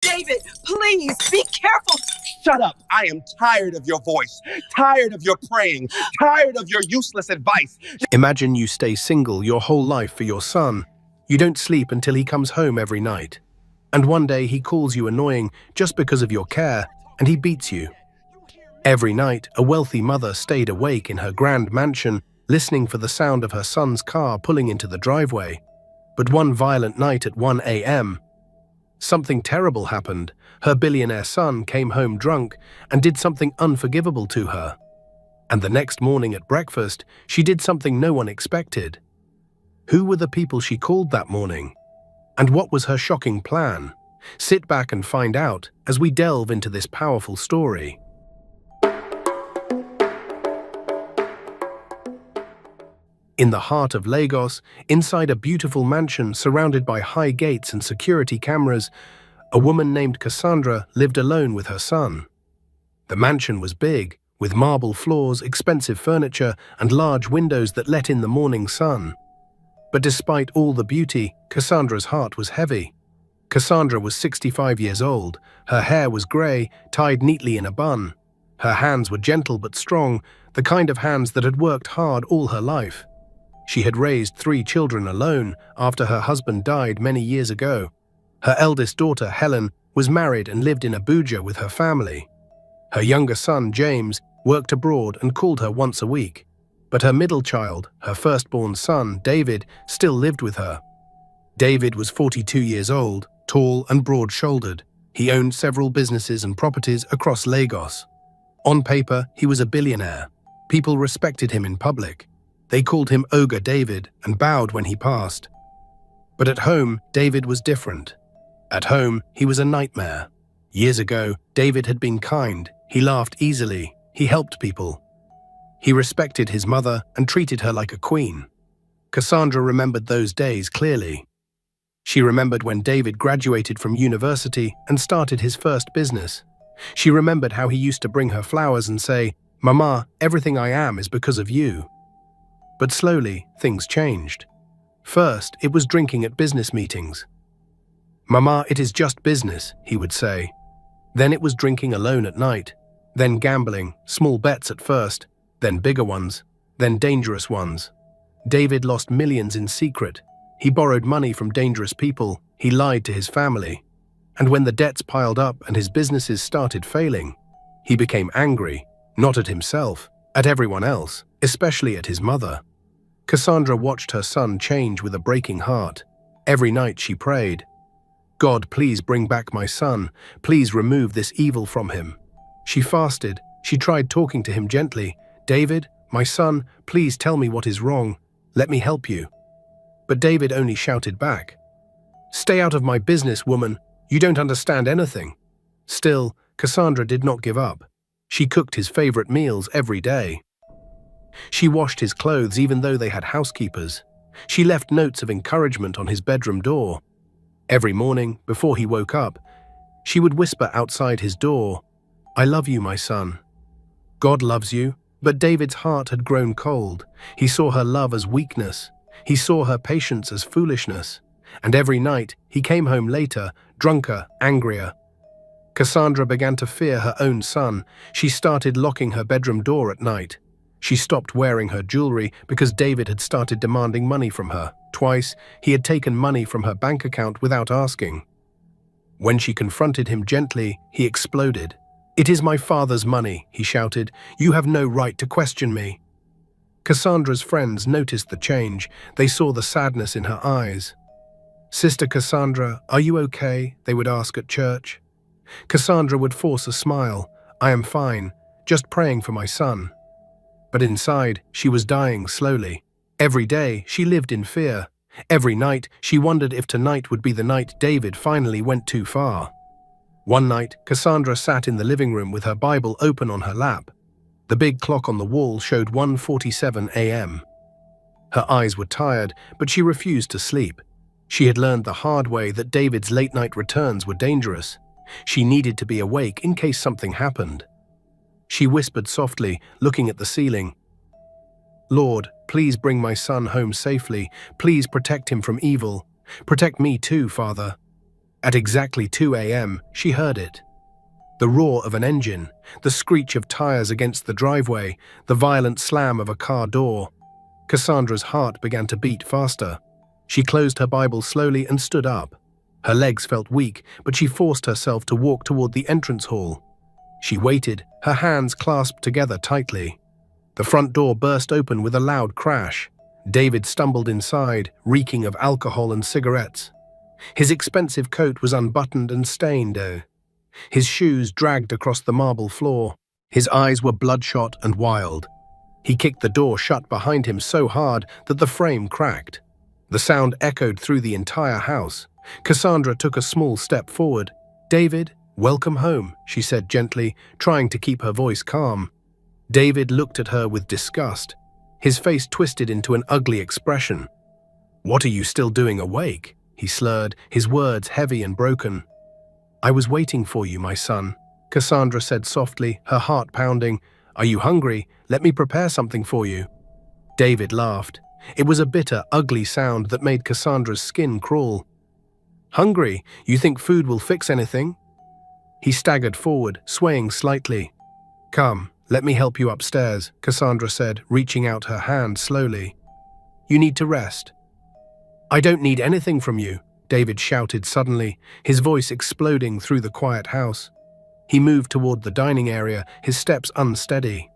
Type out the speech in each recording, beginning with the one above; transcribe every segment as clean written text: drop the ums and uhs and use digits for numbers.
David, please be careful. Shut up. I am tired of your voice, tired of your praying, tired of your useless advice. Imagine you stay single your whole life for your son. You don't sleep until he comes home every night. And one day he calls you annoying just because of your care, and he beats you. Every night, a wealthy mother stayed awake in her grand mansion, listening for the sound of her son's car pulling into the driveway. But one violent night at 1 a.m., something terrible happened. Her billionaire son came home drunk and did something unforgivable to her. And the next morning at breakfast, she did something no one expected. Who were the people she called that morning? And what was her shocking plan? Sit back and find out as we delve into this powerful story. In the heart of Lagos, inside a beautiful mansion surrounded by high gates and security cameras, a woman named Cassandra lived alone with her son. The mansion was big, with marble floors, expensive furniture, and large windows that let in the morning sun. But despite all the beauty, Cassandra's heart was heavy. Cassandra was 65 years old. Her hair was grey, tied neatly in a bun. Her hands were gentle but strong, the kind of hands that had worked hard all her life. She had raised 3 children alone after her husband died many years ago. Her eldest daughter, Helen, was married and lived in Abuja with her family. Her younger son, James, worked abroad and called her once a week. But her middle child, her firstborn son, David, still lived with her. David was 42 years old, tall and broad-shouldered. He owned several businesses and properties across Lagos. On paper, he was a billionaire. People respected him in public. They called him Ogre David and bowed when he passed. But at home, David was different. At home, he was a nightmare. Years ago, David had been kind. He laughed easily. He helped people. He respected his mother and treated her like a queen. Cassandra remembered those days clearly. She remembered when David graduated from university and started his first business. She remembered how he used to bring her flowers and say, "Mama, everything I am is because of you." But slowly, things changed. First, it was drinking at business meetings. "Mama, it is just business," he would say. Then it was drinking alone at night. Then gambling, small bets at first, then bigger ones, then dangerous ones. David lost millions in secret. He borrowed money from dangerous people. He lied to his family. And when the debts piled up and his businesses started failing, he became angry, not at himself, at everyone else, especially at his mother. Cassandra watched her son change with a breaking heart. Every night she prayed, "God, please bring back my son. Please remove this evil from him." She fasted. She tried talking to him gently. "David, my son, please tell me what is wrong. Let me help you." But David only shouted back, "Stay out of my business, woman. You don't understand anything." Still, Cassandra did not give up. She cooked his favorite meals every day. She washed his clothes even though they had housekeepers. She left notes of encouragement on his bedroom door. Every morning, before he woke up, she would whisper outside his door, "I love you, my son." God loves you, but David's heart had grown cold. He saw her love as weakness. He saw her patience as foolishness. And every night, he came home later, drunker, angrier. Cassandra began to fear her own son. She started locking her bedroom door at night. She stopped wearing her jewelry because David had started demanding money from her. Twice, he had taken money from her bank account without asking. When she confronted him gently, he exploded. "It is my father's money," he shouted. "You have no right to question me." Cassandra's friends noticed the change. They saw the sadness in her eyes. "Sister Cassandra, are you okay?" they would ask at church. Cassandra would force a smile. "I am fine, just praying for my son." But inside, she was dying slowly. Every day, she lived in fear. Every night, she wondered if tonight would be the night David finally went too far. One night, Cassandra sat in the living room with her Bible open on her lap. The big clock on the wall showed 1:47 a.m. Her eyes were tired, but she refused to sleep. She had learned the hard way that David's late-night returns were dangerous. She needed to be awake in case something happened. She whispered softly, looking at the ceiling, "Lord, please bring my son home safely. Please protect him from evil. Protect me too, Father." At exactly 2 a.m., she heard it. The roar of an engine, the screech of tires against the driveway, the violent slam of a car door. Cassandra's heart began to beat faster. She closed her Bible slowly and stood up. Her legs felt weak, but she forced herself to walk toward the entrance hall. She waited, her hands clasped together tightly. The front door burst open with a loud crash. David stumbled inside, reeking of alcohol and cigarettes. His expensive coat was unbuttoned and stained. His shoes dragged across the marble floor. His eyes were bloodshot and wild. He kicked the door shut behind him so hard that the frame cracked. The sound echoed through the entire house. Cassandra took a small step forward. "David, welcome home," she said gently, trying to keep her voice calm. David looked at her with disgust. His face twisted into an ugly expression. "What are you still doing awake?" he slurred, his words heavy and broken. "I was waiting for you, my son," Cassandra said softly, her heart pounding. "Are you hungry? Let me prepare something for you." David laughed. It was a bitter, ugly sound that made Cassandra's skin crawl. "Hungry? You think food will fix anything?" He staggered forward, swaying slightly. "Come, let me help you upstairs," Cassandra said, reaching out her hand slowly. "You need to rest." "I don't need anything from you," David shouted suddenly, his voice exploding through the quiet house. He moved toward the dining area, his steps unsteady.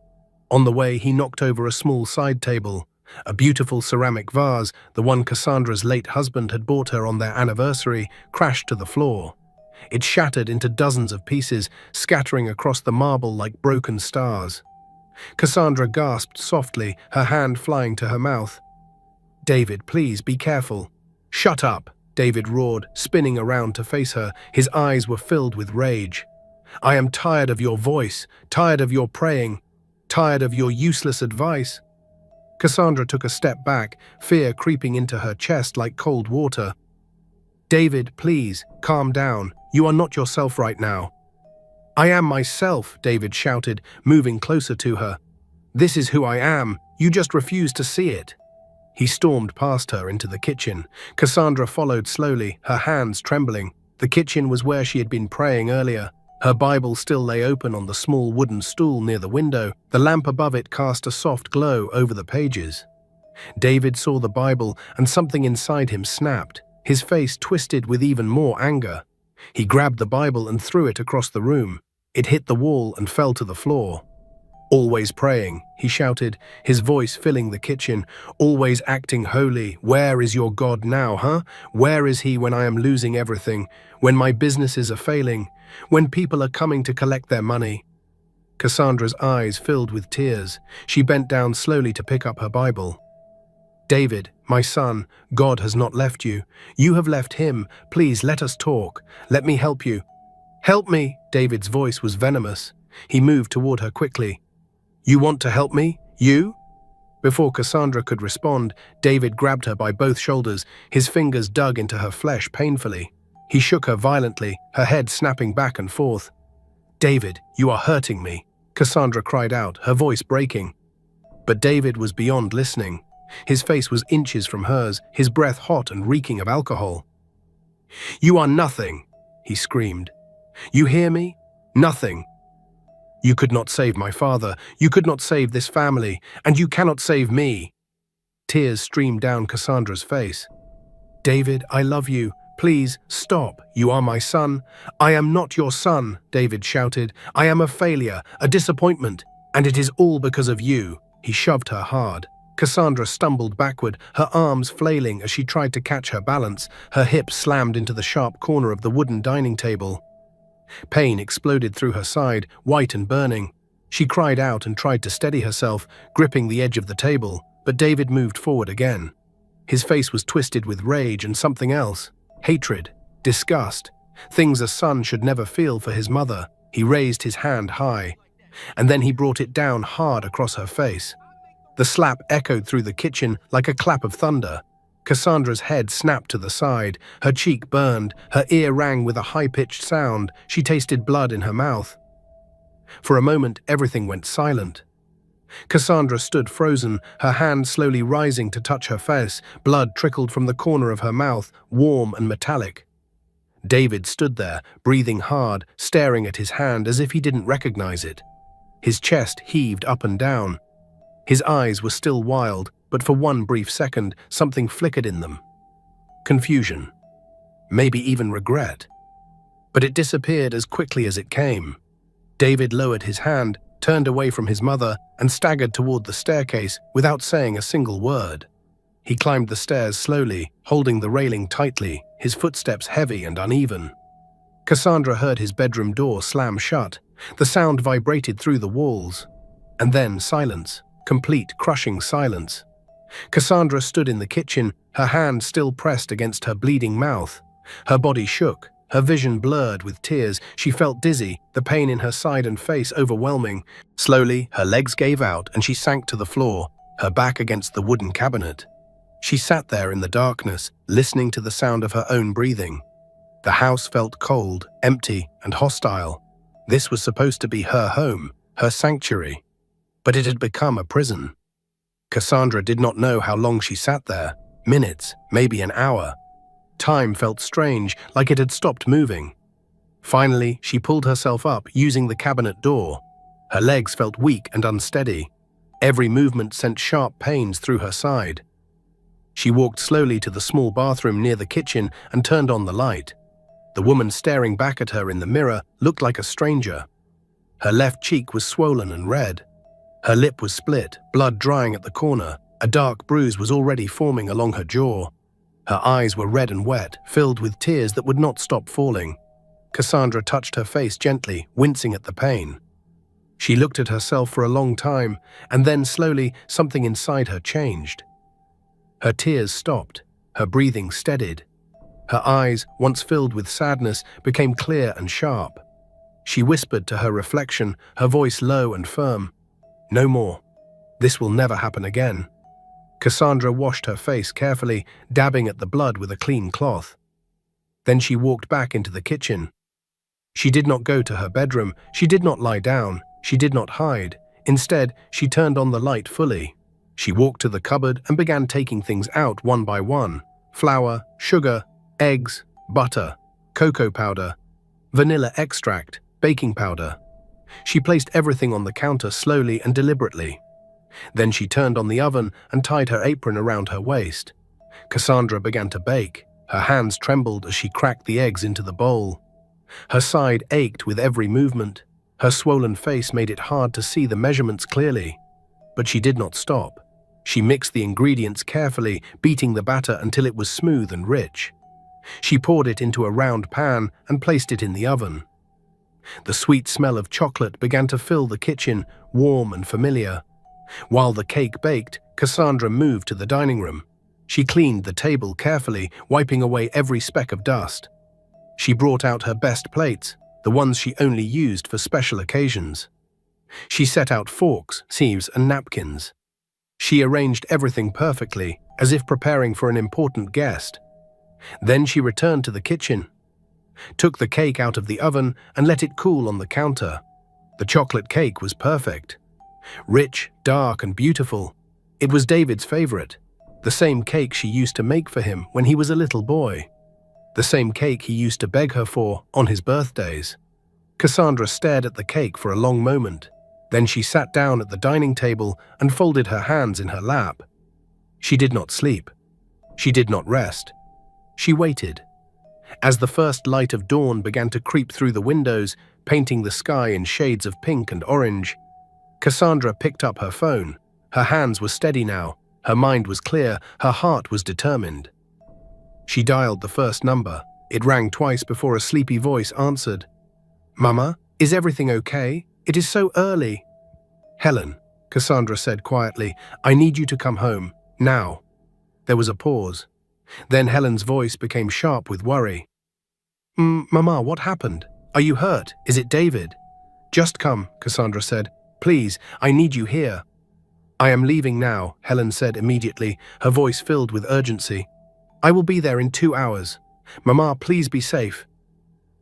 On the way, he knocked over a small side table. A beautiful ceramic vase, the one Cassandra's late husband had bought her on their anniversary, crashed to the floor. It shattered into dozens of pieces, scattering across the marble like broken stars. Cassandra gasped softly, her hand flying to her mouth. "David, please, be careful." "Shut up," David roared, spinning around to face her. His eyes were filled with rage. "I am tired of your voice, tired of your praying, tired of your useless advice." Cassandra took a step back, fear creeping into her chest like cold water. "David, please, calm down. You are not yourself right now." "I am myself," David shouted, moving closer to her. "This is who I am. You just refuse to see it." He stormed past her into the kitchen. Cassandra followed slowly, her hands trembling. The kitchen was where she had been praying earlier. Her Bible still lay open on the small wooden stool near the window. The lamp above it cast a soft glow over the pages. David saw the Bible, and something inside him snapped. His face twisted with even more anger. He grabbed the Bible and threw it across the room. It hit the wall and fell to the floor. "Always praying," he shouted, his voice filling the kitchen. "Always acting holy. Where is your God now, huh? Where is he when I am losing everything? When my businesses are failing? When people are coming to collect their money?" Cassandra's eyes filled with tears. She bent down slowly to pick up her Bible. "David, my son, God has not left you. You have left him. Please let us talk. Let me help you." "Help me!" David's voice was venomous. He moved toward her quickly. "You want to help me? You?" Before Cassandra could respond, David grabbed her by both shoulders. His fingers dug into her flesh painfully. He shook her violently, her head snapping back and forth. "David, you are hurting me," Cassandra cried out, her voice breaking. But David was beyond listening. His face was inches from hers, his breath hot and reeking of alcohol. "You are nothing," he screamed. "You hear me? Nothing. You could not save my father, you could not save this family, and you cannot save me." Tears streamed down Cassandra's face. "David, I love you. Please, stop. You are my son." "I am not your son," David shouted. "I am a failure, a disappointment, and it is all because of you." He shoved her hard. Cassandra stumbled backward, her arms flailing as she tried to catch her balance. Her hips slammed into the sharp corner of the wooden dining table. Pain exploded through her side, white and burning. She cried out and tried to steady herself, gripping the edge of the table, but David moved forward again. His face was twisted with rage and something else. Hatred, disgust, things a son should never feel for his mother. He raised his hand high, and then he brought it down hard across her face. The slap echoed through the kitchen like a clap of thunder. Cassandra's head snapped to the side, her cheek burned, her ear rang with a high-pitched sound. She tasted blood in her mouth. For a moment, everything went silent. Cassandra stood frozen, her hand slowly rising to touch her face. Blood trickled from the corner of her mouth, warm and metallic. David stood there, breathing hard, staring at his hand as if he didn't recognize it. His chest heaved up and down. His eyes were still wild, but for one brief second, something flickered in them. Confusion. Maybe even regret. But it disappeared as quickly as it came. David lowered his hand, turned away from his mother, and staggered toward the staircase without saying a single word. He climbed the stairs slowly, holding the railing tightly, his footsteps heavy and uneven. Cassandra heard his bedroom door slam shut. The sound vibrated through the walls. And then silence, complete, crushing silence. Cassandra stood in the kitchen, her hand still pressed against her bleeding mouth. Her body shook, her vision blurred with tears. She felt dizzy, the pain in her side and face overwhelming. Slowly, her legs gave out and she sank to the floor, her back against the wooden cabinet. She sat there in the darkness, listening to the sound of her own breathing. The house felt cold, empty, and hostile. This was supposed to be her home, her sanctuary. But it had become a prison. Cassandra did not know how long she sat there. Minutes, maybe an hour. Time felt strange, like it had stopped moving. Finally, she pulled herself up, using the cabinet door. Her legs felt weak and unsteady. Every movement sent sharp pains through her side. She walked slowly to the small bathroom near the kitchen and turned on the light. The woman staring back at her in the mirror looked like a stranger. Her left cheek was swollen and red. Her lip was split, blood drying at the corner. A dark bruise was already forming along her jaw. Her eyes were red and wet, filled with tears that would not stop falling. Cassandra touched her face gently, wincing at the pain. She looked at herself for a long time, and then slowly something inside her changed. Her tears stopped, her breathing steadied. Her eyes, once filled with sadness, became clear and sharp. She whispered to her reflection, her voice low and firm, "No more. This will never happen again." Cassandra washed her face carefully, dabbing at the blood with a clean cloth. Then she walked back into the kitchen. She did not go to her bedroom, she did not lie down, she did not hide. Instead, she turned on the light fully. She walked to the cupboard and began taking things out one by one. Flour, sugar, eggs, butter, cocoa powder, vanilla extract, baking powder. She placed everything on the counter slowly and deliberately. Then she turned on the oven and tied her apron around her waist. Cassandra began to bake. Her hands trembled as she cracked the eggs into the bowl. Her side ached with every movement. Her swollen face made it hard to see the measurements clearly. But she did not stop. She mixed the ingredients carefully, beating the batter until it was smooth and rich. She poured it into a round pan and placed it in the oven. The sweet smell of chocolate began to fill the kitchen, warm and familiar. While the cake baked, Cassandra moved to the dining room. She cleaned the table carefully, wiping away every speck of dust. She brought out her best plates, the ones she only used for special occasions. She set out forks, sieves, and napkins. She arranged everything perfectly, as if preparing for an important guest. Then she returned to the kitchen, took the cake out of the oven and let it cool on the counter. The chocolate cake was perfect. Rich, dark, and beautiful. It was David's favorite. The same cake she used to make for him when he was a little boy. The same cake he used to beg her for on his birthdays. Cassandra stared at the cake for a long moment. Then she sat down at the dining table and folded her hands in her lap. She did not sleep. She did not rest. She waited. As the first light of dawn began to creep through the windows, painting the sky in shades of pink and orange, Cassandra picked up her phone. Her hands were steady now. Her mind was clear. Her heart was determined. She dialed the first number. It rang twice before a sleepy voice answered. "Mama, is everything okay? It is so early." "Helen," Cassandra said quietly, "I need you to come home, now." There was a pause. Then Helen's voice became sharp with worry. Mama, what happened? Are you hurt? Is it David?" "Just come," Cassandra said. "Please, I need you here." "I am leaving now," Helen said immediately, her voice filled with urgency. "I will be there in 2 hours. Mama, please be safe."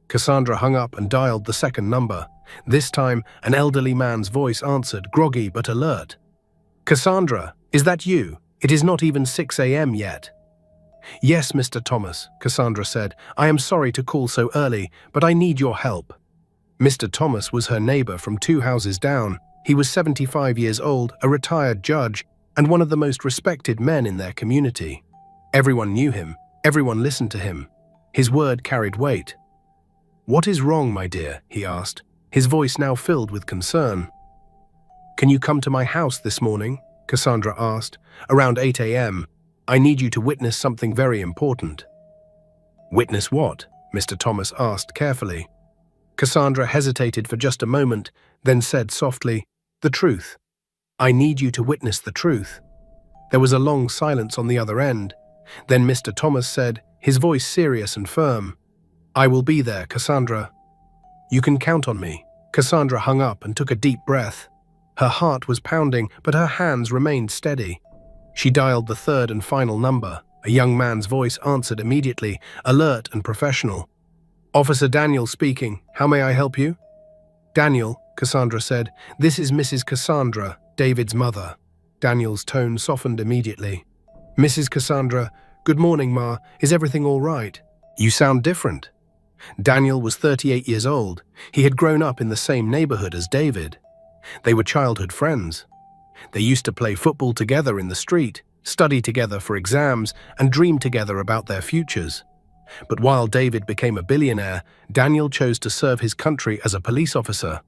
Cassandra hung up and dialed the second number. This time, an elderly man's voice answered, groggy but alert. "Cassandra, is that you? It is not even 6 a.m. yet." "Yes, Mr. Thomas," Cassandra said. "I am sorry to call so early, but I need your help." Mr. Thomas was her neighbor from 2 houses down. He was 75 years old, a retired judge, and one of the most respected men in their community. Everyone knew him. Everyone listened to him. His word carried weight. "What is wrong, my dear?" he asked, his voice now filled with concern. "Can you come to my house this morning?" Cassandra asked. "Around 8 a.m. I need you to witness something very important." "Witness what?" Mr. Thomas asked carefully. Cassandra hesitated for just a moment, then said softly, "The truth. I need you to witness the truth." There was a long silence on the other end. Then Mr. Thomas said, his voice serious and firm, "I will be there, Cassandra. You can count on me." Cassandra hung up and took a deep breath. Her heart was pounding, but her hands remained steady. She dialed the third and final number. A young man's voice answered immediately, alert and professional. "Officer Daniel speaking. How may I help you?" "Daniel," Cassandra said. "This is Mrs. Cassandra, David's mother." Daniel's tone softened immediately. "Mrs. Cassandra, good morning, Ma. Is everything all right? You sound different." Daniel was 38 years old. He had grown up in the same neighborhood as David. They were childhood friends. They used to play football together in the street, study together for exams, and dream together about their futures. But while David became a billionaire, Daniel chose to serve his country as a police officer.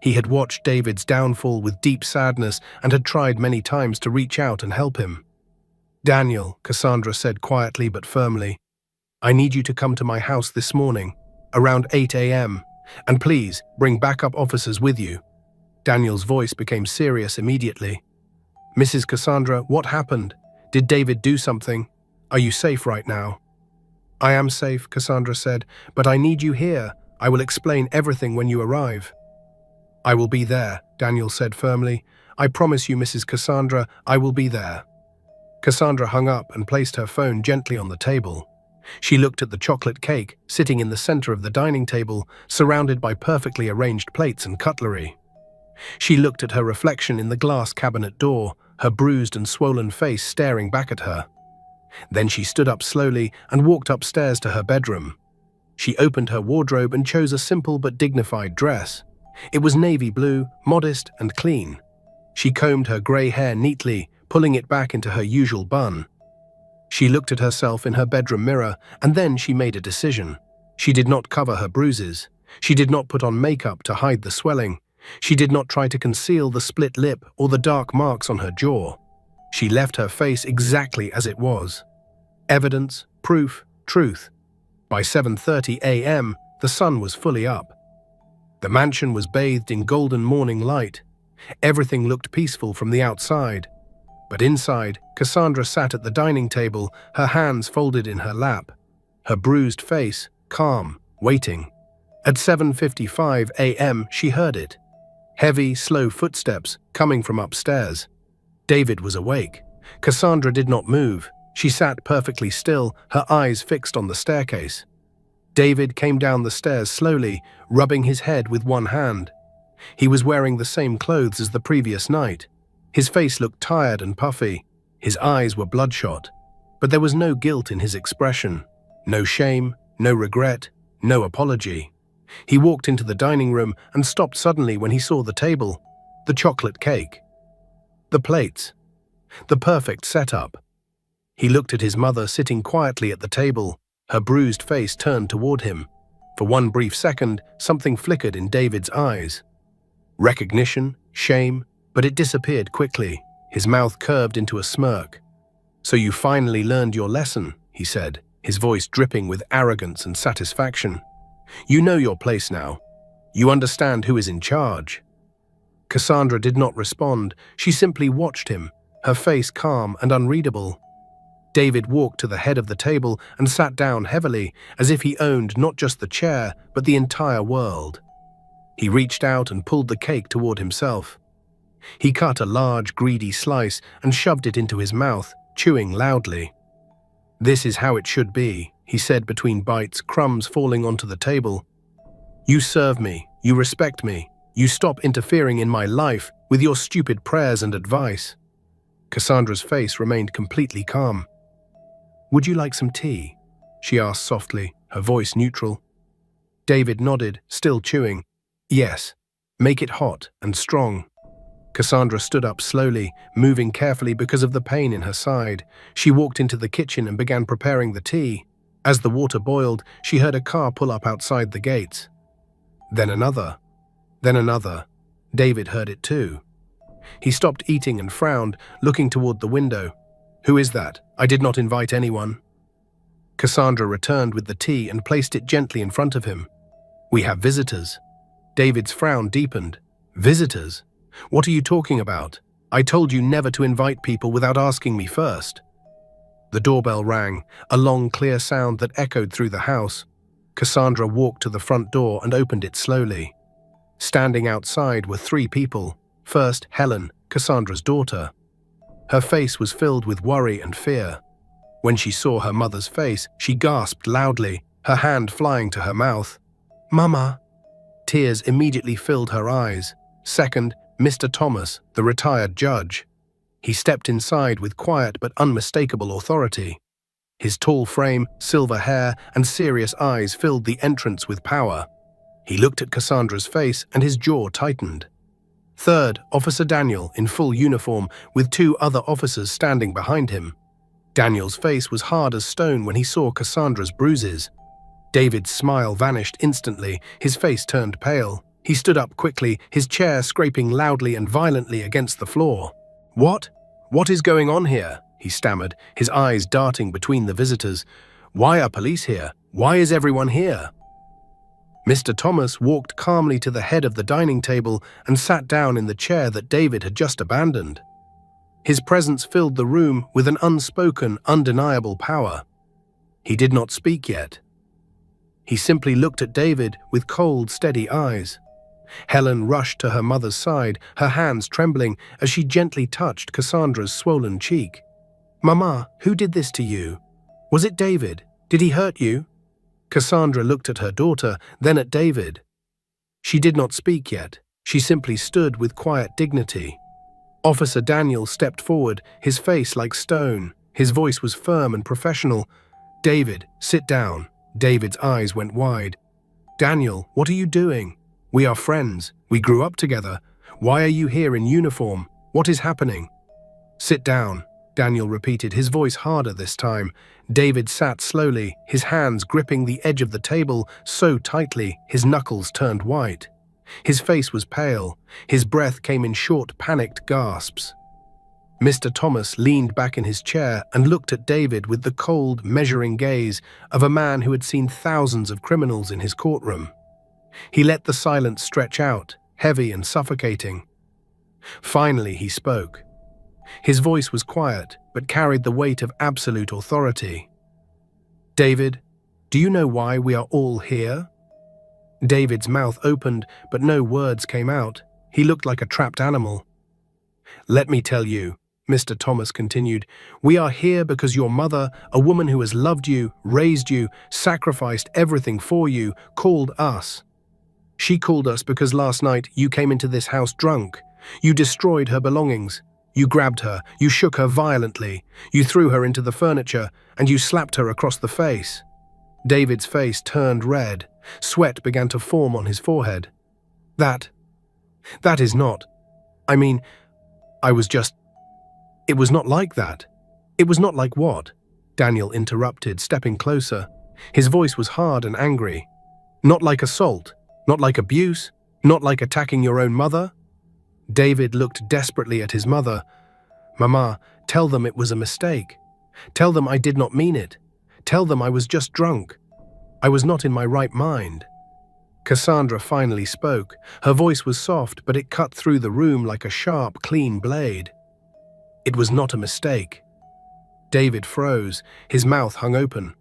He had watched David's downfall with deep sadness and had tried many times to reach out and help him. "Daniel," Cassandra said quietly but firmly, "I need you to come to my house this morning, around 8 a.m., and please bring backup officers with you." Daniel's voice became serious immediately. "Mrs. Cassandra, what happened? Did David do something? Are you safe right now?" "I am safe," Cassandra said, "but I need you here. I will explain everything when you arrive." "I will be there," Daniel said firmly. "I promise you, Mrs. Cassandra, I will be there." Cassandra hung up and placed her phone gently on the table. She looked at the chocolate cake sitting in the center of the dining table, surrounded by perfectly arranged plates and cutlery. She looked at her reflection in the glass cabinet door, her bruised and swollen face staring back at her. Then she stood up slowly and walked upstairs to her bedroom. She opened her wardrobe and chose a simple but dignified dress. It was navy blue, modest and clean. She combed her gray hair neatly, pulling it back into her usual bun. She looked at herself in her bedroom mirror, and then she made a decision. She did not cover her bruises. She did not put on makeup to hide the swelling. She did not try to conceal the split lip or the dark marks on her jaw. She left her face exactly as it was. Evidence, proof, truth. By 7:30 a.m., the sun was fully up. The mansion was bathed in golden morning light. Everything looked peaceful from the outside. But inside, Cassandra sat at the dining table, her hands folded in her lap, her bruised face calm, waiting. At 7:55 a.m., she heard it. Heavy, slow footsteps coming from upstairs. David was awake. Cassandra did not move. She sat perfectly still, her eyes fixed on the staircase. David came down the stairs slowly, rubbing his head with one hand. He was wearing the same clothes as the previous night. His face looked tired and puffy. His eyes were bloodshot. But there was no guilt in his expression. No shame, no regret, no apology. He walked into the dining room and stopped suddenly when he saw the table, the chocolate cake, the plates, the perfect setup. He looked at his mother sitting quietly at the table, her bruised face turned toward him. For one brief second, something flickered in David's eyes. Recognition, shame, but it disappeared quickly. His mouth curved into a smirk. "So you finally learned your lesson," he said, his voice dripping with arrogance and satisfaction. "You know your place now. You understand who is in charge." Cassandra did not respond. She simply watched him, her face calm and unreadable. David walked to the head of the table and sat down heavily, as if he owned not just the chair, but the entire world. He reached out and pulled the cake toward himself. He cut a large, greedy slice and shoved it into his mouth, chewing loudly. "This is how it should be," he said between bites, crumbs falling onto the table. "You serve me, you respect me, you stop interfering in my life with your stupid prayers and advice." Cassandra's face remained completely calm. "Would you like some tea?" she asked softly, her voice neutral. David nodded, still chewing. "Yes. Make it hot and strong." Cassandra stood up slowly, moving carefully because of the pain in her side. She walked into the kitchen and began preparing the tea. As the water boiled, she heard a car pull up outside the gates. Then another. Then another. David heard it too. He stopped eating and frowned, looking toward the window. "Who is that? I did not invite anyone." Cassandra returned with the tea and placed it gently in front of him. "We have visitors." David's frown deepened. "Visitors? What are you talking about? I told you never to invite people without asking me first." The doorbell rang, a long, clear sound that echoed through the house. Cassandra walked to the front door and opened it slowly. Standing outside were 3 people. First, Helen, Cassandra's daughter. Her face was filled with worry and fear. When she saw her mother's face, she gasped loudly, her hand flying to her mouth. "Mama!" Tears immediately filled her eyes. Second, Mr. Thomas, the retired judge. He stepped inside with quiet but unmistakable authority. His tall frame, silver hair, and serious eyes filled the entrance with power. He looked at Cassandra's face and his jaw tightened. Third, Officer Daniel, in full uniform, with 2 other officers standing behind him. Daniel's face was hard as stone when he saw Cassandra's bruises. David's smile vanished instantly, his face turned pale. He stood up quickly, his chair scraping loudly and violently against the floor. "What? What is going on here?" he stammered, his eyes darting between the visitors. "Why are police here? Why is everyone here?" Mr. Thomas walked calmly to the head of the dining table and sat down in the chair that David had just abandoned. His presence filled the room with an unspoken, undeniable power. He did not speak yet. He simply looked at David with cold, steady eyes. Helen rushed to her mother's side, her hands trembling as she gently touched Cassandra's swollen cheek. "Mama, who did this to you? Was it David? Did he hurt you?" Cassandra looked at her daughter, then at David. She did not speak yet. She simply stood with quiet dignity. Officer Daniel stepped forward, his face like stone. His voice was firm and professional. "David, sit down." David's eyes went wide. "Daniel, what are you doing? We are friends. We grew up together. Why are you here in uniform? What is happening?" "Sit down," Daniel repeated, his voice harder this time. David sat slowly, his hands gripping the edge of the table so tightly his knuckles turned white. His face was pale. His breath came in short, panicked gasps. Mr. Thomas leaned back in his chair and looked at David with the cold, measuring gaze of a man who had seen thousands of criminals in his courtroom. He let the silence stretch out, heavy and suffocating. Finally, he spoke. His voice was quiet, but carried the weight of absolute authority. "David, do you know why we are all here?" David's mouth opened, but no words came out. He looked like a trapped animal. "Let me tell you," Mr. Thomas continued, "we are here because your mother, a woman who has loved you, raised you, sacrificed everything for you, called us. She called us because last night you came into this house drunk. You destroyed her belongings. You grabbed her, you shook her violently, you threw her into the furniture, and you slapped her across the face." David's face turned red. Sweat began to form on his forehead. That is not. I mean, it was not like that." "It was not like what?" Daniel interrupted, stepping closer. His voice was hard and angry. "Not like assault, not like abuse, not like attacking your own mother?" David looked desperately at his mother. "Mama, tell them it was a mistake. Tell them I did not mean it. Tell them I was just drunk. I was not in my right mind." Cassandra finally spoke. Her voice was soft, but it cut through the room like a sharp, clean blade. "It was not a mistake." David froze. His mouth hung open.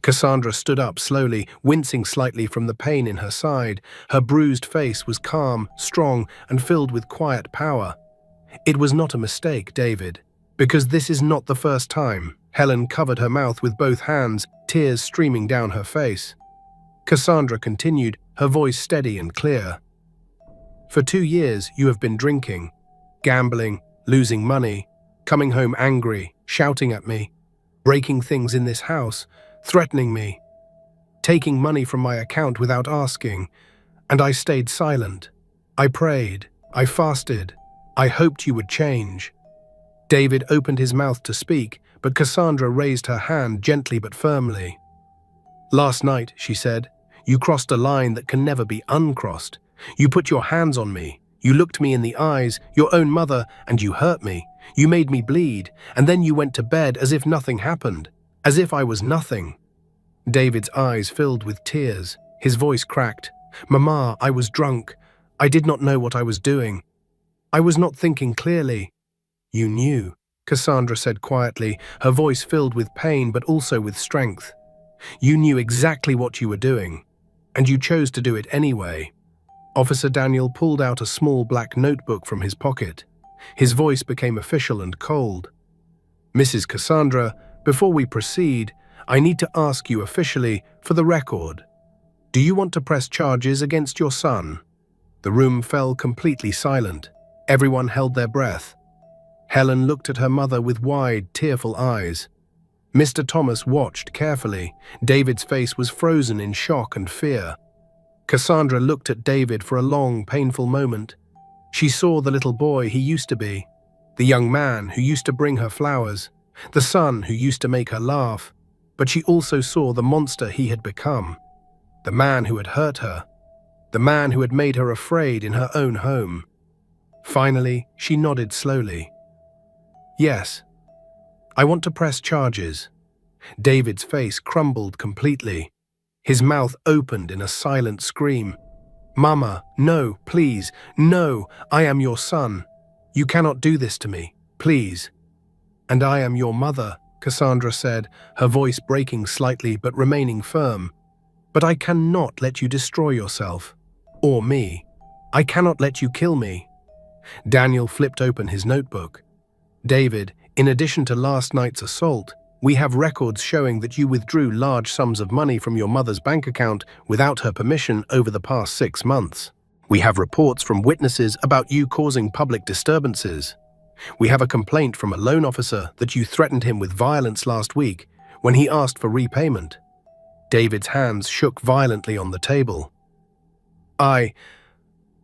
Cassandra stood up slowly, wincing slightly from the pain in her side. Her bruised face was calm, strong, and filled with quiet power. "It was not a mistake, David, because this is not the first time." Helen covered her mouth with both hands, tears streaming down her face. Cassandra continued, her voice steady and clear. "For 2 years you have been drinking, gambling, losing money, coming home angry, shouting at me. breaking things in this house, threatening me, taking money from my account without asking, and I stayed silent. I prayed, I fasted, I hoped you would change. David opened his mouth to speak, but Cassandra raised her hand gently but firmly. Last night, she said, you crossed a line that can never be uncrossed. You put your hands on me. You looked me in the eyes, your own mother, and you hurt me. You made me bleed, and then you went to bed as if nothing happened, as if I was nothing. David's eyes filled with tears. His voice cracked. Mama, I was drunk. I did not know what I was doing. I was not thinking clearly. You knew, Cassandra said quietly, her voice filled with pain but also with strength. You knew exactly what you were doing, and you chose to do it anyway. Officer Daniel pulled out a small black notebook from his pocket. His voice became official and cold. Mrs. Cassandra, before we proceed, I need to ask you officially, for the record, do you want to press charges against your son? The room fell completely silent. Everyone held their breath. Helen looked at her mother with wide, tearful eyes. Mr. Thomas watched carefully. David's face was frozen in shock and fear. Cassandra looked at David for a long, painful moment. She saw the little boy he used to be, the young man who used to bring her flowers, the son who used to make her laugh, but she also saw the monster he had become, the man who had hurt her, the man who had made her afraid in her own home. Finally, she nodded slowly. Yes, I want to press charges. David's face crumbled completely. His mouth opened in a silent scream. Mama, no, please, no, I am your son. You cannot do this to me, please. And I am your mother, Cassandra said, her voice breaking slightly but remaining firm. But I cannot let you destroy yourself. Or me. I cannot let you kill me. Daniel flipped open his notebook. David, in addition to last night's assault, we have records showing that you withdrew large sums of money from your mother's bank account without her permission over the past 6 months. We have reports from witnesses about you causing public disturbances. We have a complaint from a loan officer that you threatened him with violence last week when he asked for repayment. David's hands shook violently on the table. I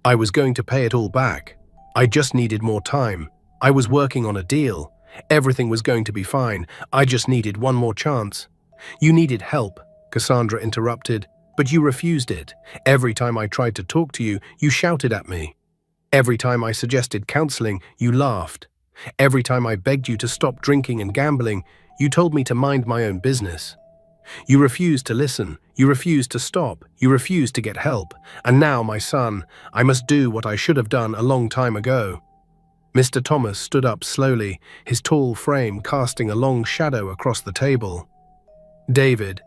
was going to pay it all back. I just needed more time. I was working on a deal. Everything was going to be fine. I just needed one more chance. You needed help, Cassandra interrupted, but you refused it. Every time I tried to talk to you, you shouted at me. Every time I suggested counseling, you laughed. Every time I begged you to stop drinking and gambling, you told me to mind my own business. You refused to listen. You refused to stop. You refused to get help. And now, my son, I must do what I should have done a long time ago. Mr. Thomas stood up slowly, his tall frame casting a long shadow across the table. David,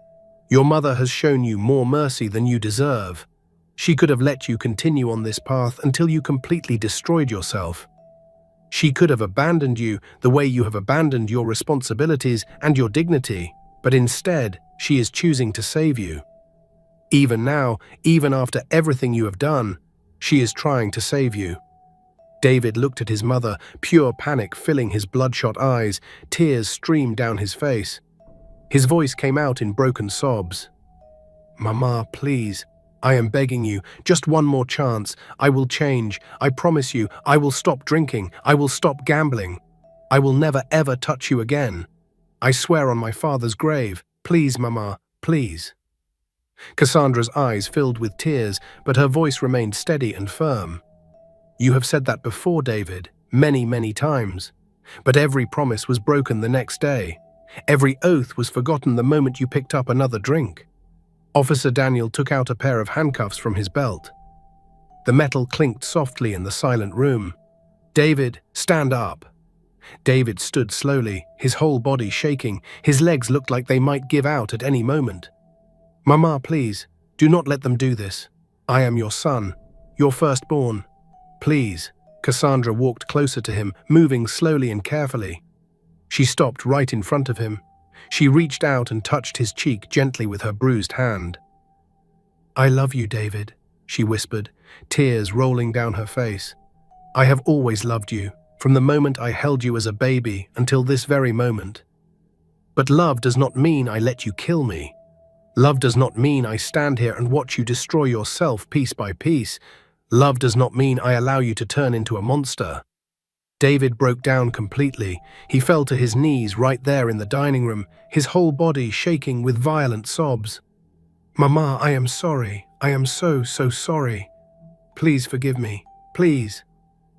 your mother has shown you more mercy than you deserve. She could have let you continue on this path until you completely destroyed yourself. She could have abandoned you the way you have abandoned your responsibilities and your dignity, but instead, she is choosing to save you. Even now, even after everything you have done, she is trying to save you. David looked at his mother, pure panic filling his bloodshot eyes, tears streamed down his face. His voice came out in broken sobs. Mama, please, I am begging you, just one more chance. I will change. I promise you, I will stop drinking. I will stop gambling. I will never ever touch you again. I swear on my father's grave. Please, Mama, please. Cassandra's eyes filled with tears, but her voice remained steady and firm. You have said that before, David, many, many times. But every promise was broken the next day. Every oath was forgotten the moment you picked up another drink. Officer Daniel took out a pair of handcuffs from his belt. The metal clinked softly in the silent room. David, stand up. David stood slowly, his whole body shaking. His legs looked like they might give out at any moment. Mama, please, do not let them do this. I am your son, your firstborn. Please. Cassandra walked closer to him, moving slowly and carefully. She stopped right in front of him. She reached out and touched his cheek gently with her bruised hand. I love you, David, she whispered, tears rolling down her face. I have always loved you, from the moment I held you as a baby until this very moment. But love does not mean I let you kill me. Love does not mean I stand here and watch you destroy yourself piece by piece. Love does not mean I allow you to turn into a monster." David broke down completely. He fell to his knees right there in the dining room, his whole body shaking with violent sobs. "Mama, I am sorry. I am so sorry. Please forgive me. Please."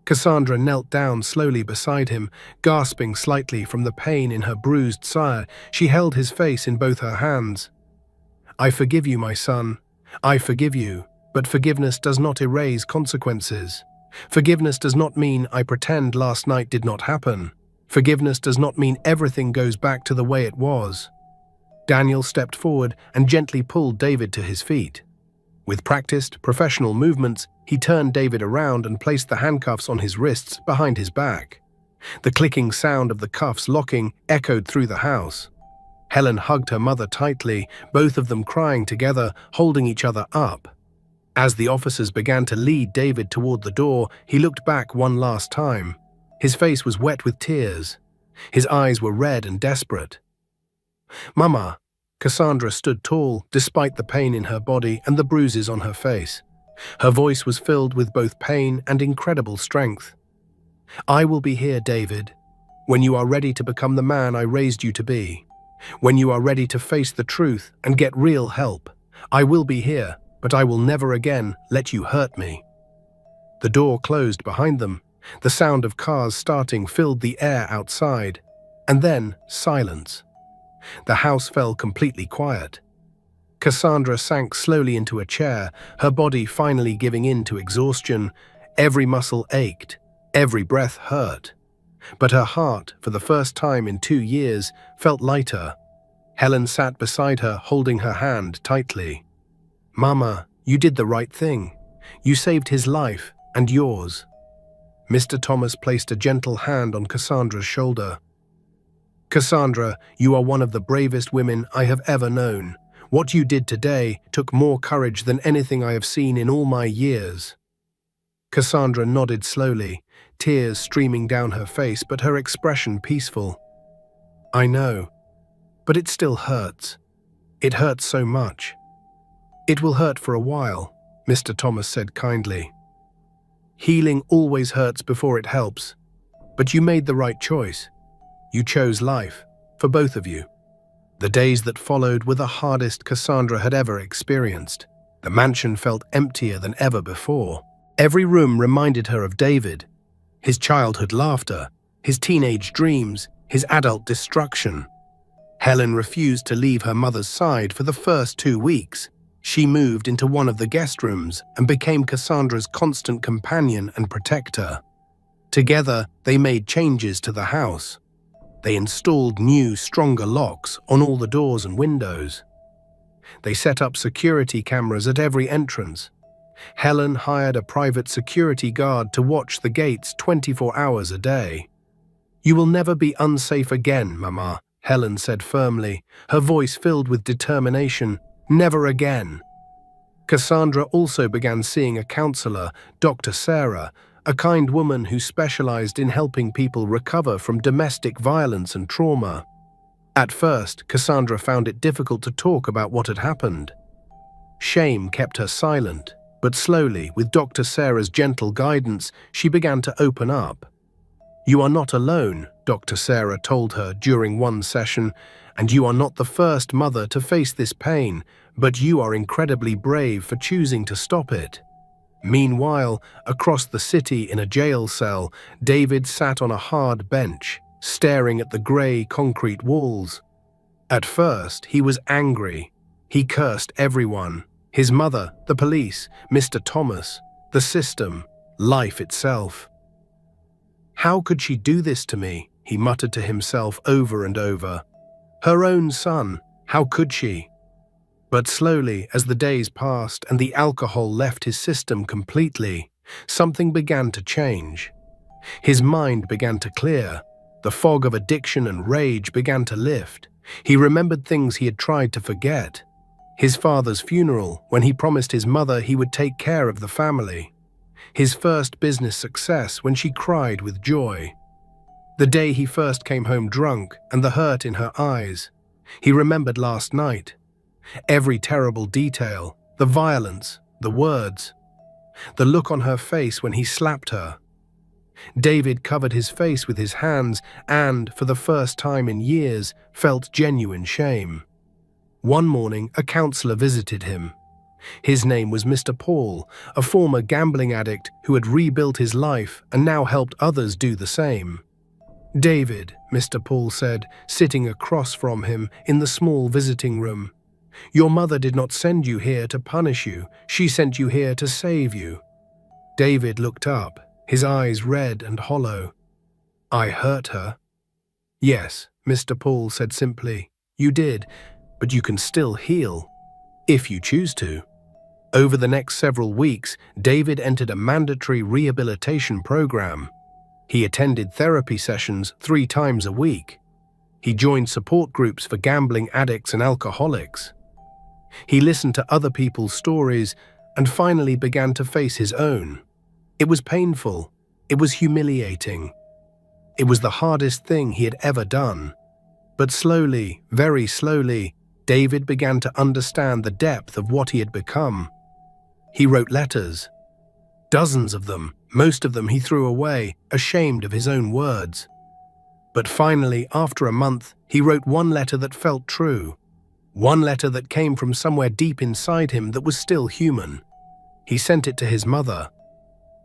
Cassandra knelt down slowly beside him, gasping slightly from the pain in her bruised side. She held his face in both her hands. "I forgive you, my son. I forgive you, but forgiveness does not erase consequences. Forgiveness does not mean I pretend last night did not happen. Forgiveness does not mean everything goes back to the way it was." Daniel stepped forward and gently pulled David to his feet. With practiced, professional movements, he turned David around and placed the handcuffs on his wrists behind his back. The clicking sound of the cuffs locking echoed through the house. Helen hugged her mother tightly, both of them crying together, holding each other up. As the officers began to lead David toward the door, he looked back one last time. His face was wet with tears. His eyes were red and desperate. "Mama." Cassandra stood tall, despite the pain in her body and the bruises on her face. Her voice was filled with both pain and incredible strength. "I will be here, David, when you are ready to become the man I raised you to be. When you are ready to face the truth and get real help. I will be here, but I will never again let you hurt me." The door closed behind them. The sound of cars starting filled the air outside. And then silence. The house fell completely quiet. Cassandra sank slowly into a chair, her body finally giving in to exhaustion. Every muscle ached, every breath hurt. But her heart, for the first time in 2 years, felt lighter. Helen sat beside her, holding her hand tightly. "Mama, you did the right thing. You saved his life and yours." Mr. Thomas placed a gentle hand on Cassandra's shoulder. "Cassandra, you are one of the bravest women I have ever known. What you did today took more courage than anything I have seen in all my years." Cassandra nodded slowly, tears streaming down her face, but her expression peaceful. "I know, but it still hurts. It hurts so much." "It will hurt for a while," Mr. Thomas said kindly. "Healing always hurts before it helps, but you made the right choice. You chose life, for both of you." The days that followed were the hardest Cassandra had ever experienced. The mansion felt emptier than ever before. Every room reminded her of David, his childhood laughter, his teenage dreams, his adult destruction. Helen refused to leave her mother's side for the first 2 weeks. She moved into one of the guest rooms and became Cassandra's constant companion and protector. Together, they made changes to the house. They installed new, stronger locks on all the doors and windows. They set up security cameras at every entrance. Helen hired a private security guard to watch the gates 24 hours a day. "You will never be unsafe again, Mama," Helen said firmly, her voice filled with determination. "Never again." Cassandra also began seeing a counselor, Dr. Sarah, a kind woman who specialized in helping people recover from domestic violence and trauma. At first, Cassandra found it difficult to talk about what had happened. Shame kept her silent, but slowly, with Dr. Sarah's gentle guidance, she began to open up. "You are not alone," Dr. Sarah told her during one session, "and you are not the first mother to face this pain, but you are incredibly brave for choosing to stop it." Meanwhile, across the city in a jail cell, David sat on a hard bench, staring at the grey concrete walls. At first, he was angry. He cursed everyone: his mother, the police, Mr. Thomas, the system, life itself. "How could she do this to me?" he muttered to himself over and over. Her own son, how could she? But slowly, as the days passed and the alcohol left his system completely, something began to change. His mind began to clear. The fog of addiction and rage began to lift. He remembered things he had tried to forget. His father's funeral, when he promised his mother he would take care of the family. His first business success, when she cried with joy. The day he first came home drunk and the hurt in her eyes. He remembered last night. Every terrible detail, the violence, the words, the look on her face when he slapped her. David covered his face with his hands and, for the first time in years, felt genuine shame. One morning, a counselor visited him. His name was Mr. Paul, a former gambling addict who had rebuilt his life and now helped others do the same. "David," Mr. Paul said, sitting across from him in the small visiting room, "your mother did not send you here to punish you. She sent you here to save you." David looked up, his eyes red and hollow. "I hurt her?" "Yes," Mr. Paul said simply. "You did, but you can still heal, if you choose to." Over the next several weeks, David entered a mandatory rehabilitation program. He attended therapy sessions 3 times a week. He joined support groups for gambling addicts and alcoholics. He listened to other people's stories and finally began to face his own. It was painful. It was humiliating. It was the hardest thing he had ever done. But slowly, very slowly, David began to understand the depth of what he had become. He wrote letters. Dozens of them, most of them he threw away, ashamed of his own words. But finally, after a month, he wrote one letter that felt true. One letter that came from somewhere deep inside him that was still human. He sent it to his mother.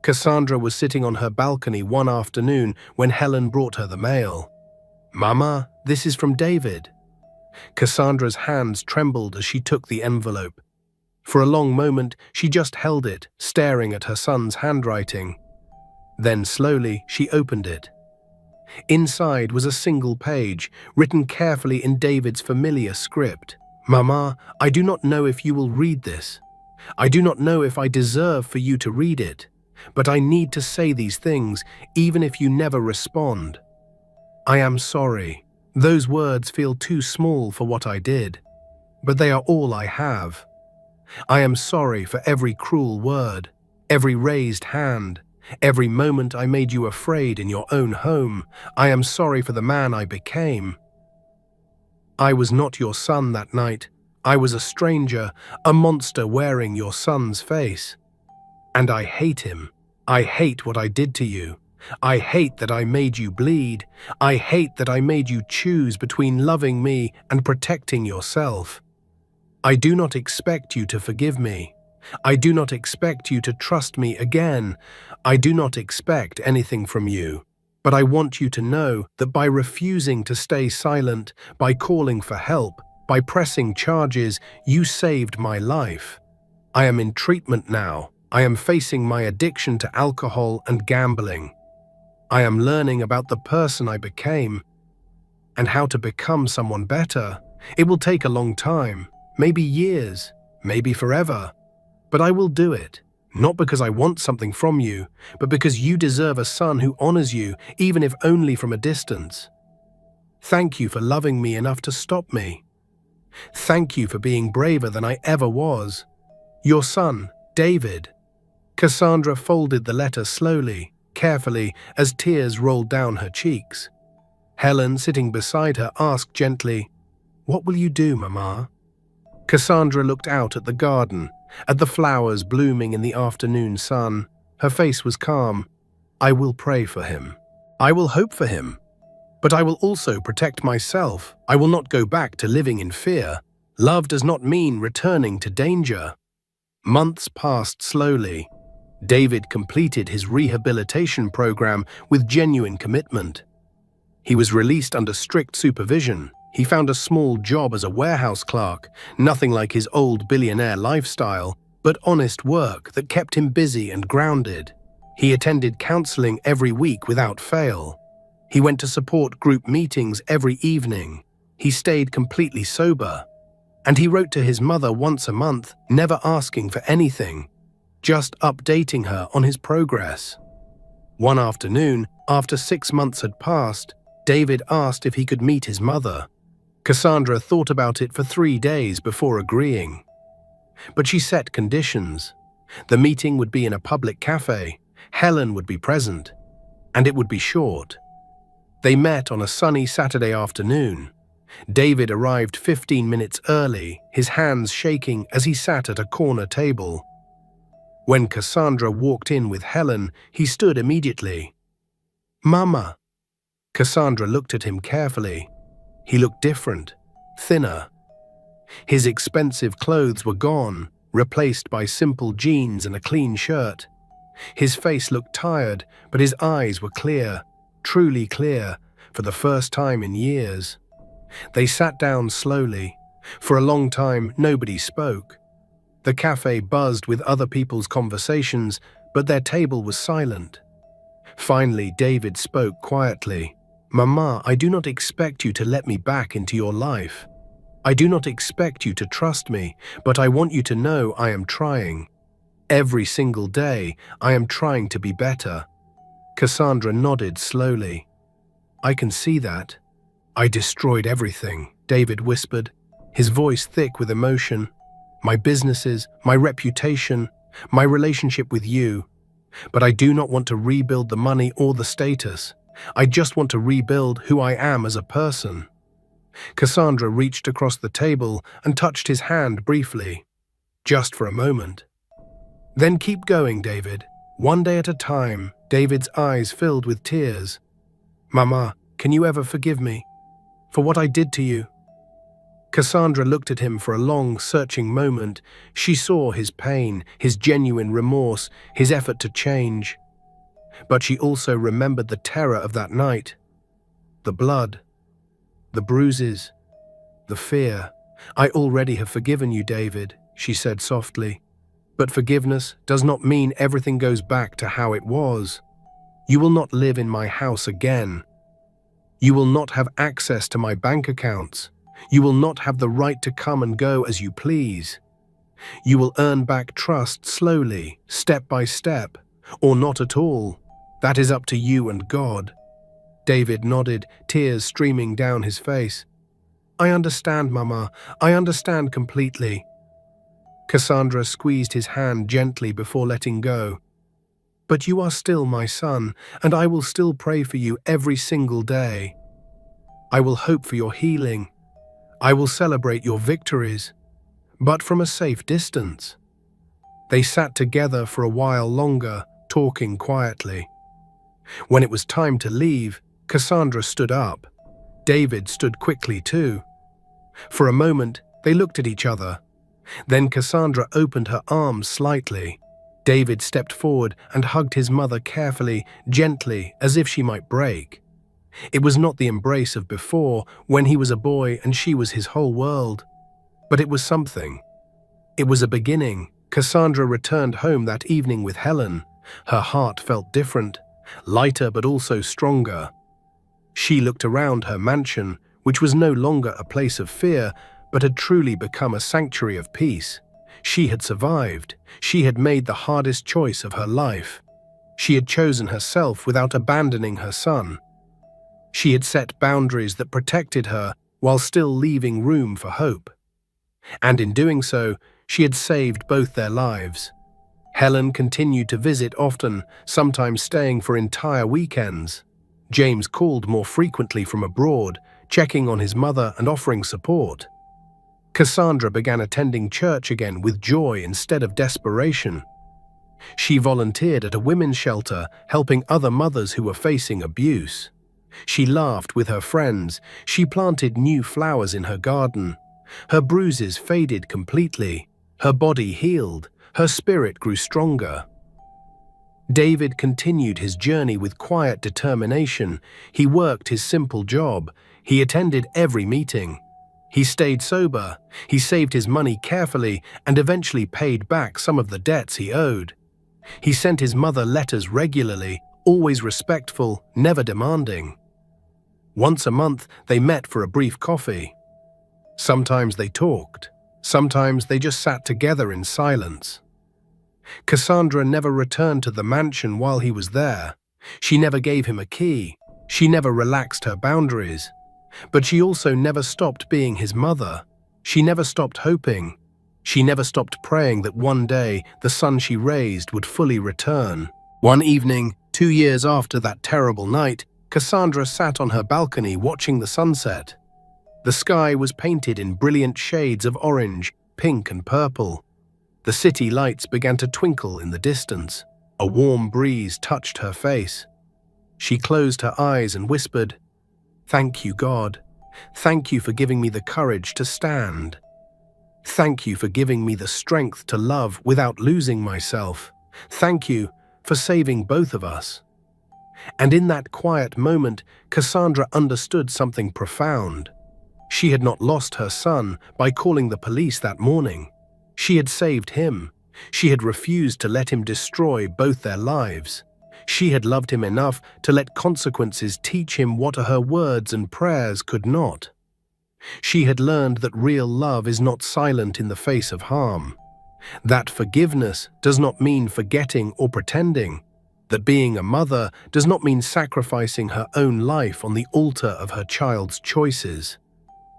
Cassandra was sitting on her balcony one afternoon when Helen brought her the mail. "Mama, this is from David." Cassandra's hands trembled as she took the envelope. For a long moment, she just held it, staring at her son's handwriting. Then slowly, she opened it. Inside was a single page, written carefully in David's familiar script. "Mama, I do not know if you will read this. I do not know if I deserve for you to read it, but I need to say these things, even if you never respond. I am sorry. Those words feel too small for what I did, but they are all I have. I am sorry for every cruel word, every raised hand, every moment I made you afraid in your own home. I am sorry for the man I became. I was not your son that night. I was a stranger, a monster wearing your son's face. And I hate him. I hate what I did to you. I hate that I made you bleed. I hate that I made you choose between loving me and protecting yourself. I do not expect you to forgive me. I do not expect you to trust me again. I do not expect anything from you. But I want you to know that by refusing to stay silent, by calling for help, by pressing charges, you saved my life. I am in treatment now. I am facing my addiction to alcohol and gambling. I am learning about the person I became and how to become someone better. It will take a long time. Maybe years, maybe forever. But I will do it, not because I want something from you, but because you deserve a son who honors you, even if only from a distance. Thank you for loving me enough to stop me. Thank you for being braver than I ever was. Your son, David." Cassandra folded the letter slowly, carefully, as tears rolled down her cheeks. Helen, sitting beside her, asked gently, "What will you do, Mama?" Cassandra looked out at the garden, at the flowers blooming in the afternoon sun. Her face was calm. "I will pray for him. I will hope for him. But I will also protect myself. I will not go back to living in fear. Love does not mean returning to danger." Months passed slowly. David completed his rehabilitation program with genuine commitment. He was released under strict supervision. He found a small job as a warehouse clerk, nothing like his old billionaire lifestyle, but honest work that kept him busy and grounded. He attended counseling every week without fail. He went to support group meetings every evening. He stayed completely sober. And he wrote to his mother once a month, never asking for anything, just updating her on his progress. One afternoon, after 6 months had passed, David asked if he could meet his mother. Cassandra thought about it for 3 days before agreeing. But she set conditions. The meeting would be in a public cafe, Helen would be present, and it would be short. They met on a sunny Saturday afternoon. David arrived 15 minutes early, his hands shaking as he sat at a corner table. When Cassandra walked in with Helen, he stood immediately. "Mama." Cassandra looked at him carefully. He looked different, thinner. His expensive clothes were gone, replaced by simple jeans and a clean shirt. His face looked tired, but his eyes were clear, truly clear, for the first time in years. They sat down slowly. For a long time, nobody spoke. The cafe buzzed with other people's conversations, but their table was silent. Finally, David spoke quietly. "Mama, I do not expect you to let me back into your life. I do not expect you to trust me, but I want you to know I am trying. Every single day, I am trying to be better." Cassandra nodded slowly. "I can see that." "I destroyed everything," David whispered, his voice thick with emotion. "My businesses, my reputation, my relationship with you. But I do not want to rebuild the money or the status. I just want to rebuild who I am as a person." Cassandra reached across the table and touched his hand briefly. "Just for a moment." "Then keep going, David. One day at a time." David's eyes filled with tears. "Mama, can you ever forgive me for what I did to you?" Cassandra looked at him for a long, searching moment. She saw his pain, his genuine remorse, his effort to change. But she also remembered the terror of that night. The blood, the bruises, the fear. "I already have forgiven you, David," she said softly. "But forgiveness does not mean everything goes back to how it was. You will not live in my house again. You will not have access to my bank accounts. You will not have the right to come and go as you please. You will earn back trust slowly, step by step, or not at all. That is up to you and God." David nodded, tears streaming down his face. "I understand, Mama. I understand completely." Cassandra squeezed his hand gently before letting go. "But you are still my son, and I will still pray for you every single day. I will hope for your healing. I will celebrate your victories, but from a safe distance." They sat together for a while longer, talking quietly. When it was time to leave, Cassandra stood up. David stood quickly too. For a moment, they looked at each other. Then Cassandra opened her arms slightly. David stepped forward and hugged his mother carefully, gently, as if she might break. It was not the embrace of before, when he was a boy and she was his whole world. But it was something. It was a beginning. Cassandra returned home that evening with Helen. Her heart felt different, lighter but also stronger. She looked around her mansion, which was no longer a place of fear, but had truly become a sanctuary of peace. She had survived. She had made the hardest choice of her life. She had chosen herself without abandoning her son. She had set boundaries that protected her while still leaving room for hope. And in doing so, she had saved both their lives. Helen continued to visit often, sometimes staying for entire weekends. James called more frequently from abroad, checking on his mother and offering support. Cassandra began attending church again with joy instead of desperation. She volunteered at a women's shelter, helping other mothers who were facing abuse. She laughed with her friends. She planted new flowers in her garden. Her bruises faded completely. Her body healed. Her spirit grew stronger. David continued his journey with quiet determination. He worked his simple job. He attended every meeting. He stayed sober. He saved his money carefully and eventually paid back some of the debts he owed. He sent his mother letters regularly, always respectful, never demanding. Once a month, they met for a brief coffee. Sometimes they talked. Sometimes they just sat together in silence. Cassandra never returned to the mansion while he was there. She never gave him a key. She never relaxed her boundaries. But she also never stopped being his mother. She never stopped hoping. She never stopped praying that one day the son she raised would fully return. One evening, 2 years after that terrible night, Cassandra sat on her balcony watching the sunset. The sky was painted in brilliant shades of orange, pink, and purple. The city lights began to twinkle in the distance. A warm breeze touched her face. She closed her eyes and whispered, "Thank you, God. Thank you for giving me the courage to stand. Thank you for giving me the strength to love without losing myself. Thank you for saving both of us." And in that quiet moment, Cassandra understood something profound. She had not lost her son by calling the police that morning. She had saved him. She had refused to let him destroy both their lives. She had loved him enough to let consequences teach him what her words and prayers could not. She had learned that real love is not silent in the face of harm. That forgiveness does not mean forgetting or pretending. That being a mother does not mean sacrificing her own life on the altar of her child's choices.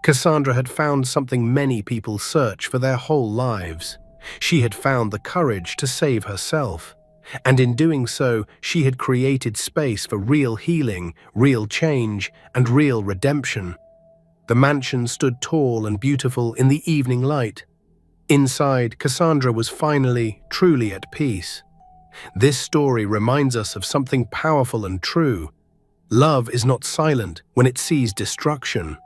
Cassandra had found something many people search for their whole lives. She had found the courage to save herself. And in doing so, she had created space for real healing, real change, and real redemption. The mansion stood tall and beautiful in the evening light. Inside, Cassandra was finally, truly at peace. This story reminds us of something powerful and true. Love is not silent when it sees destruction.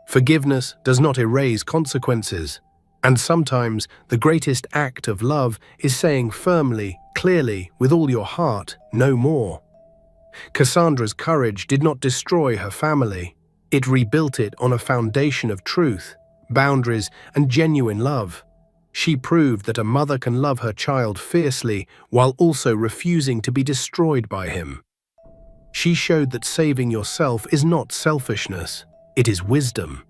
Forgiveness does not erase consequences. And sometimes the greatest act of love is saying firmly, clearly, with all your heart, no more. Cassandra's courage did not destroy her family. It rebuilt it on a foundation of truth, boundaries, and genuine love. She proved that a mother can love her child fiercely while also refusing to be destroyed by him. She showed that saving yourself is not selfishness, it is wisdom.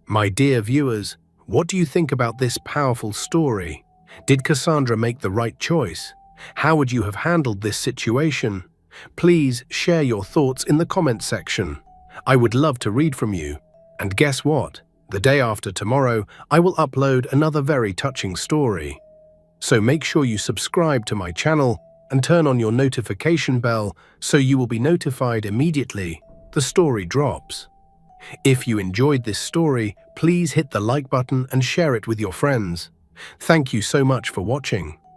My dear viewers, what do you think about this powerful story? Did Cassandra make the right choice? How would you have handled this situation? Please share your thoughts in the comments section. I would love to read from you. And guess what? The day after tomorrow, I will upload another very touching story. So make sure you subscribe to my channel and turn on your notification bell so you will be notified immediately the story drops. If you enjoyed this story, please hit the like button and share it with your friends. Thank you so much for watching.